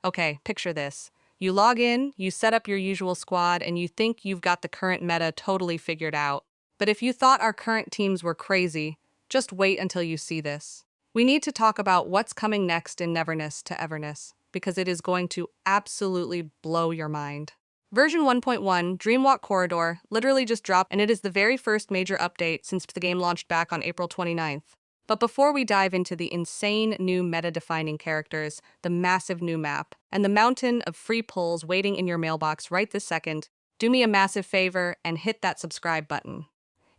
Okay, picture this. You log in, you set up your usual squad, and you think you've got the current meta totally figured out. But if you thought our current teams were crazy, just wait until you see this. We need to talk about what's coming next in Neverness to Everness, because it is going to absolutely blow your mind. Version 1.1, Dreamwalk Corridor, literally just dropped, and it is the very first major update since the game launched back on April 29th. But before we dive into the insane new meta-defining characters, the massive new map, and the mountain of free pulls waiting in your mailbox right this second, do me a massive favor and hit that subscribe button.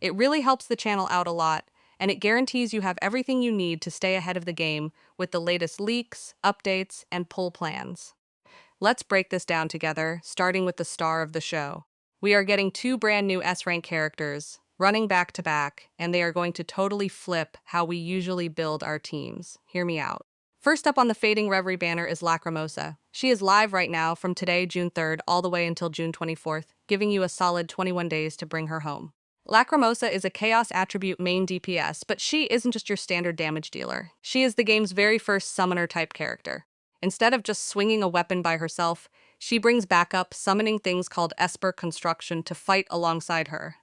It really helps the channel out a lot, and it guarantees you have everything you need to stay ahead of the game with the latest leaks, updates, and pull plans. Let's break this down together, starting with the star of the show. We are getting two brand new S-rank characters, running back to back, and they are going to totally flip how we usually build our teams. Hear me out. First up on the Fading Reverie banner is Lacrimosa. She is live right now from today, June 3rd, all the way until June 24th, giving you a solid 21 days to bring her home. Lacrimosa is a Chaos attribute main DPS, but she isn't just your standard damage dealer. She is the game's very first summoner-type character. Instead of just swinging a weapon by herself, she brings backup, summoning things called Esper Construction to fight alongside her.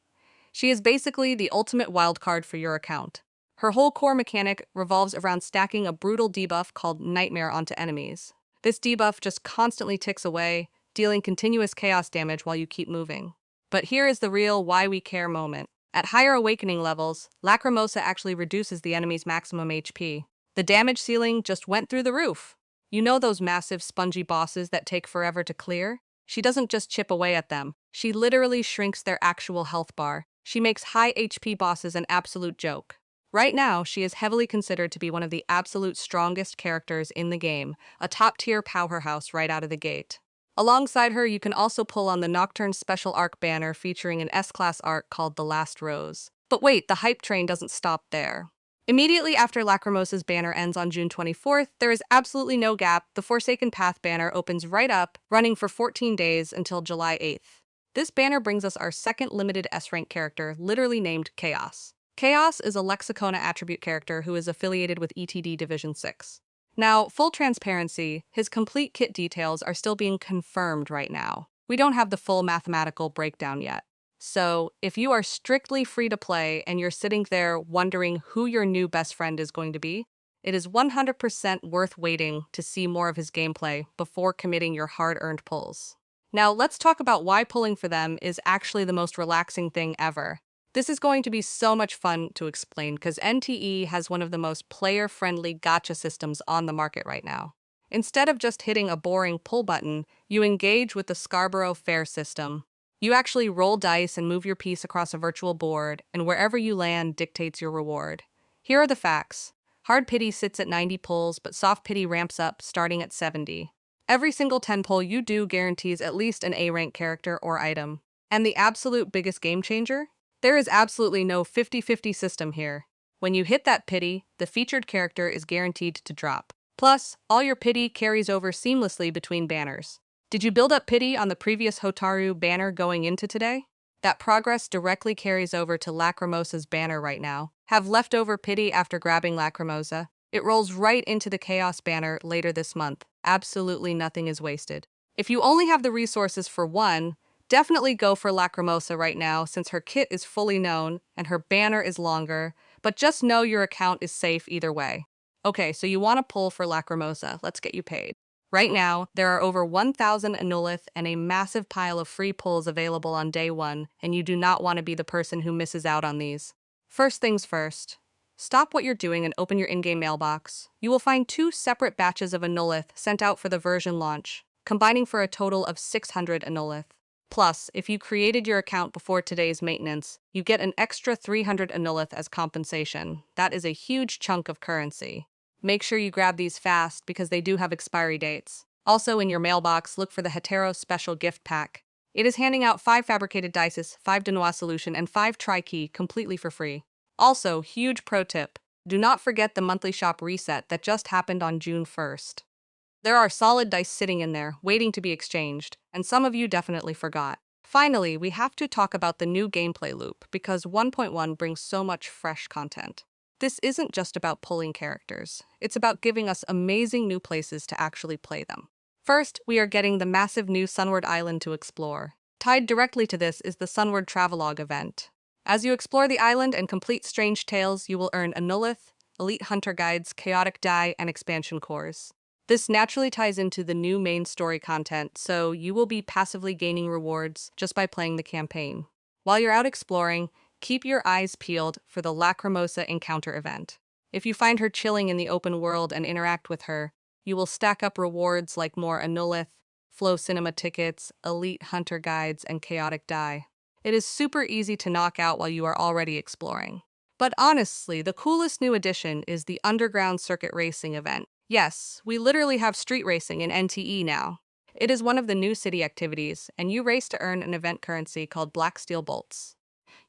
She is basically the ultimate wildcard for your account. Her whole core mechanic revolves around stacking a brutal debuff called Nightmare onto enemies. This debuff just constantly ticks away, dealing continuous chaos damage while you keep moving. But here is the real why we care moment. At higher awakening levels, Lacrimosa actually reduces the enemy's maximum HP. The damage ceiling just went through the roof. You know those massive spongy bosses that take forever to clear? She doesn't just chip away at them. She literally shrinks their actual health bar. She makes high HP bosses an absolute joke. Right now, she is heavily considered to be one of the absolute strongest characters in the game, a top-tier powerhouse right out of the gate. Alongside her, you can also pull on the Nocturne Special Arc banner featuring an S-Class arc called The Last Rose. But wait, the hype train doesn't stop there. Immediately after Lacrimosa's banner ends on June 24th, there is absolutely no gap. The Forsaken Path banner opens right up, running for 14 days until July 8th. This banner brings us our second limited S-rank character, literally named Chaos. Chaos is a Lexicona attribute character who is affiliated with ETD Division 6. Now, full transparency, his complete kit details are still being confirmed right now. We don't have the full mathematical breakdown yet. So, if you are strictly free to play and you're sitting there wondering who your new best friend is going to be, it is 100% worth waiting to see more of his gameplay before committing your hard-earned pulls. Now, let's talk about why pulling for them is actually the most relaxing thing ever. This is going to be so much fun to explain because NTE has one of the most player-friendly gacha systems on the market right now. Instead of just hitting a boring pull button, you engage with the Scarborough Fair system. You actually roll dice and move your piece across a virtual board, and wherever you land dictates your reward. Here are the facts. Hard pity sits at 90 pulls, but soft pity ramps up, starting at 70. Every single 10 pull you do guarantees at least an A-rank character or item. And the absolute biggest game changer? There is absolutely no 50-50 system here. When you hit that pity, the featured character is guaranteed to drop. Plus, all your pity carries over seamlessly between banners. Did you build up pity on the previous Hotaru banner going into today? That progress directly carries over to Lacrimosa's banner right now. Have leftover pity after grabbing Lacrimosa. It rolls right into the Chaos banner later this month. Absolutely nothing is wasted. If you only have the resources for one, definitely go for Lacrimosa right now since her kit is fully known and her banner is longer, but just know your account is safe either way. Okay, so you want to pull for Lacrimosa. Let's get you paid. Right now, there are over 1,000 Annullith and a massive pile of free pulls available on day one, and you do not want to be the person who misses out on these. First things first. Stop what you're doing and open your in-game mailbox. You will find 2 separate batches of Annullith sent out for the version launch, combining for a total of 600 Annullith. Plus, if you created your account before today's maintenance, you get an extra 300 Annullith as compensation. That is a huge chunk of currency. Make sure you grab these fast because they do have expiry dates. Also in your mailbox, look for the Hetero Special Gift Pack. It is handing out 5 fabricated dices, 5 Denois solution, and 5 Tri-Key completely for free. Also, huge pro tip, do not forget the monthly shop reset that just happened on June 1st. There are solid dice sitting in there, waiting to be exchanged, and some of you definitely forgot. Finally, we have to talk about the new gameplay loop because 1.1 brings so much fresh content. This isn't just about pulling characters, it's about giving us amazing new places to actually play them. First, we are getting the massive new Sunward Island to explore. Tied directly to this is the Sunward Travelogue event. As you explore the island and complete strange tales, you will earn Annullith, Elite Hunter Guides, Chaotic Die, and Expansion Cores. This naturally ties into the new main story content, so you will be passively gaining rewards just by playing the campaign. While you're out exploring, keep your eyes peeled for the Lacrimosa encounter event. If you find her chilling in the open world and interact with her, you will stack up rewards like more Annullith, Flow Cinema tickets, Elite Hunter Guides, and Chaotic Die. It is super easy to knock out while you are already exploring. But honestly, the coolest new addition is the Underground Circuit Racing event. Yes, we literally have street racing in NTE now. It is one of the new city activities, and you race to earn an event currency called Black Steel Bolts.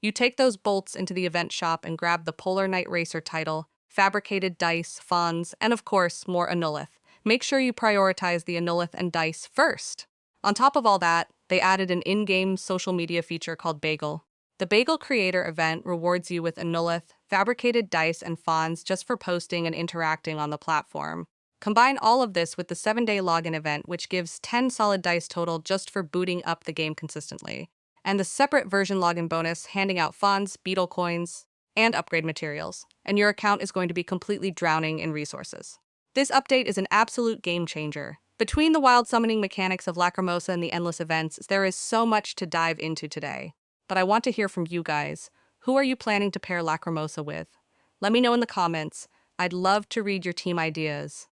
You take those bolts into the event shop and grab the Polar Knight Racer title, fabricated dice, fawns, and of course, more Annullith. Make sure you prioritize the Annullith and dice first. On top of all that, they added an in-game social media feature called Bagel. The Bagel Creator event rewards you with Annullith, fabricated dice, and fawns just for posting and interacting on the platform. Combine all of this with the 7-day login event, which gives 10 solid dice total just for booting up the game consistently, and the separate version login bonus handing out fawns, beetle coins, and upgrade materials, and your account is going to be completely drowning in resources. This update is an absolute game changer. Between the wild summoning mechanics of Lacrimosa and the endless events, there is so much to dive into today. But I want to hear from you guys. Who are you planning to pair Lacrimosa with? Let me know in the comments. I'd love to read your team ideas.